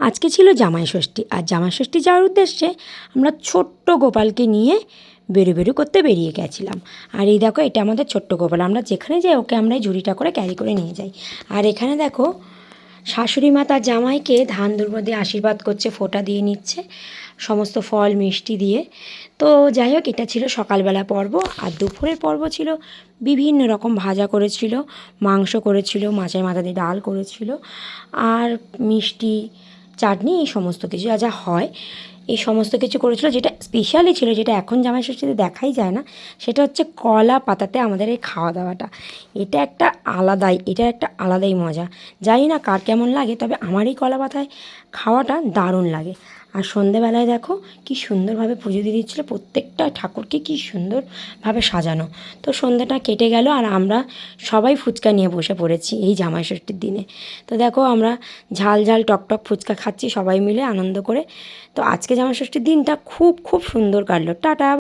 আজকে ছিল জামাই ষষ্ঠী, আর জামাই ষষ্ঠী যাওয়ার উদ্দেশ্যে আমরা ছোট্ট গোপালকে নিয়ে বেরু করতে বেরিয়ে গেছিলাম। আর এই দেখো, এটা আমাদের ছোট্ট গোপাল। আমরা যেখানে যাই ওকে আমরা এই ঝুড়িটা করে ক্যারি করে নিয়ে যাই। আর এখানে দেখো, শাশুড়ি মা তার জামাইকে ধান দুর্বা দিয়ে আশীর্বাদ করছে, ফোঁটা দিয়ে নিচ্ছে সমস্ত ফল মিষ্টি দিয়ে। তো যাই হোক, এটা ছিল সকালবেলা পর্ব। আর দুপুরের পর্ব ছিল বিভিন্ন রকম ভাজা করেছিল, মাংস করেছিল, মাছের মাথা দিয়ে ডাল করেছিল, আর মিষ্টি, চাটনি, এই সমস্ত কিছু যা যা হয় এই সমস্ত কিছু করেছিল। যেটা স্পেশালি ছিল, যেটা এখন জামাই ষষ্ঠীতে দেখাই যায় না, সেটা হচ্ছে কলা পাতাতে আমাদের এই খাওয়া দাওয়াটা। এটা একটা আলাদাই মজা। জানি না কার কেমন লাগে, তবে আমার এই কলা পাতায় খাওয়াটা দারুণ লাগে। আর সন্ধেবেলায় দেখো কি সুন্দরভাবে পুজো দিয়ে দিচ্ছিলো, প্রত্যেকটা ঠাকুরকে কি সুন্দরভাবে সাজানো। তো সন্ধ্যাটা কেটে গেল, আর আমরা সবাই ফুচকা নিয়ে বসে পড়েছি এই জামাই ষষ্ঠীর দিনে। তো দেখো, আমরা ঝাল ঝাল টকটক ফুচকা খাচ্ছি সবাই মিলে আনন্দ করে। তো আজকে জামাই ষষ্ঠীর দিনটা খুব খুব সুন্দর কাটলো। টাটা।